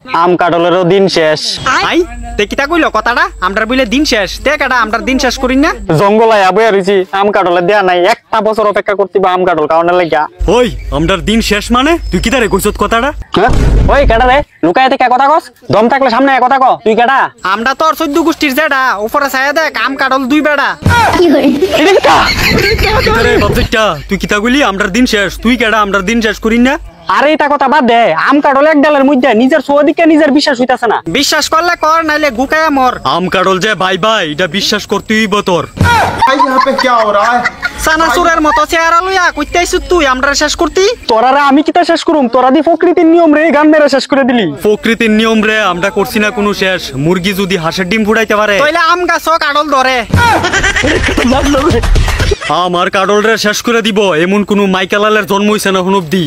আম কাটলেরও দিন শেষ। আই তে কিতা কইলো কথাটা আমরা বইলে দিন শেষ তে কাটা আমরা দিন শেষ করি না জঙ্গলায় বইয়া রইছি আম কাটলে দেয়া নাই একটা বছর অপেক্ষা করতে বা আম কাটল কারণে লাগিয়া। ওই আমরার দিন শেষ মানে তুই কিতা রে কইছত কথাটা? হ্যাঁ ওই কেডা রে লুকায় থেকে কথা কস? দম থাকলে সামনে কথা ক। তুই কেডা? আমরা তোর 14 গোষ্ঠীর জেডা উপরে ছায়া দেখ আম কাটল দুই বেড়া। কিতা রে বাপজিটা তুই কিতা কইলি আমরার দিন শেষ তুই কেডা আমরার দিন শেষ করি না? আরে এটা কথা বাদ দে, আম কাটল এক ডালের মধ্যে নিজের সৌদিকে নিজের বিশ্বাস হইতাছে না। বিশ্বাস করলে কর নাইলে গুকায়া মর। আম কাটল যে ভাই ভাই এটা বিশ্বাস করতেই বতর। भाई यहाँ पे क्या हो रहा है? সানাসুরের মতো চেহারা লইয়া কইতাইছস তুই আমরা শেষ করতি? তোরারে আমি কিতা শেষ করুম? তোরা দি প্রকৃতির নিয়ম রে গান মেরে শেষ করে দিলি। প্রকৃতির নিয়ম রে আমরা করছি না কোনো শেষ। মুরগি যদি হাঁসের ডিম ফুটাইতে পারে তাইলে আম গাছ কাটল ধরে। আমার কাটল রে শেষ করে দিব এমন কোন মাইকেলালের জন্ম হইছে না এখন অব্দি।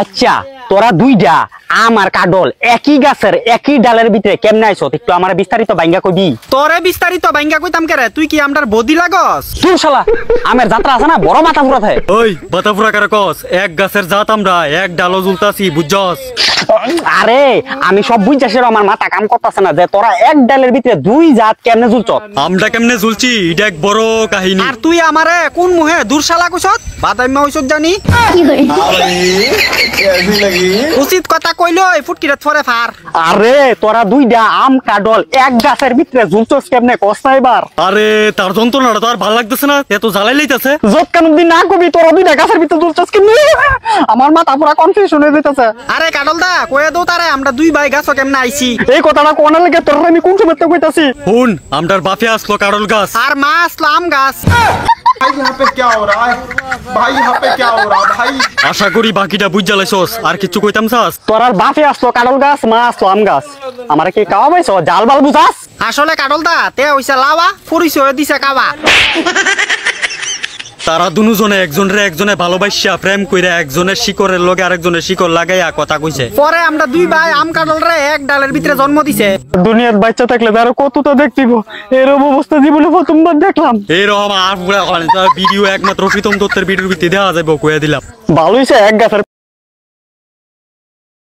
আচ্ছা তোরা দুইটা আম আর কাটল একই গাছের একই ডালের ভিতরে কেমনে আইছো একটু আমার বিস্তারিত বাইঙ্গা কইবি? তোরে বিস্তারিত বাইঙ্গা কইতাম কেরে তুই কি আমরার বদি লাগস? তুই শালা আমের যাত্রা আছে না বড় মাথা পুরা থাকে। ওই বাতাপুরা কারে কস এক গাছের জাত আমরা এক ডালো ঝুলতাছি বুঝছস? আরে আমি সব বুঝছি আমার মাথা কাম করতেছে না যে তোরা এক ডালের ভিতরে দুই জাত কেমনে ঝুলছ। আমরা কেমনে ঝুলছি এটা এক বড় কাহিনী। আর তুই আমারে কোন মুহে দূরশালা কইছত বাদাইমা হইছত জানি? कैसी लगी? উচিত কথা কইলো এই ফুটকিরে থরে ফার। আরে তোরা দুইটা আম কাটল এক গাছের ভিতরে ঝুলছস কেমনে কস না এবার? আরে তার যন্ত্রণাটা তো আর ভালো লাগতেছে না এত জ্বালাই লইতাছে। যত কানুন দিন না কবি তোরা দুইটা গাছের ভিতরে ঝুলছস কেমনে? আমার মাথা পুরা কনফিউশন হয়ে যাইতাছে। আরে কাটল দা কয়ে দো তারে আমরা দুই ভাই গাছ কেমনে আইছি। এই কথাটা কোন লাগে তোরা আমি কোন সময় কইতাছি? হুন আমরার বাপে আসলো কাটল গাছ আর মা আসলো আম গাছ। भाई यहाँ पे क्या हो रहा है? भाई यहाँ पे क्या हो रहा है भाई? আশা করি বাকিটা বুঝা লাইছস আর কিছু কইতাম চাস? তোরার বাপে আসলো কাটল গাছ মা আসলো আম গাছ আমারে কি কাওয়া পাইছো জাল বাল বুঝাস? আসলে কাটল দা তে হইছে লাওয়া পরিচয় দিছে কাবা। তারা দুজনে একজনের একজনে ভালোবাসা প্রেম কইরা একজনের শিকরের লগে আরেকজনের শিকর লাগাইয়া কথা কইছে। পরে আমরা দুই ভাই আম কাটল রে এক ডালের ভিতরে জন্ম দিছে। দুনিয়ার বাচ্চা থাকলে আরো কতটা দেখতিব এরকম অবস্থা জীবনে প্রথমবার দেখলাম। এরকম আর ভিডিও একমাত্র প্রীতম দত্তের ভিডিওর ভিত্তি দেওয়া যাবে কইয়া দিলাম। ভালো হইছে এক গাছের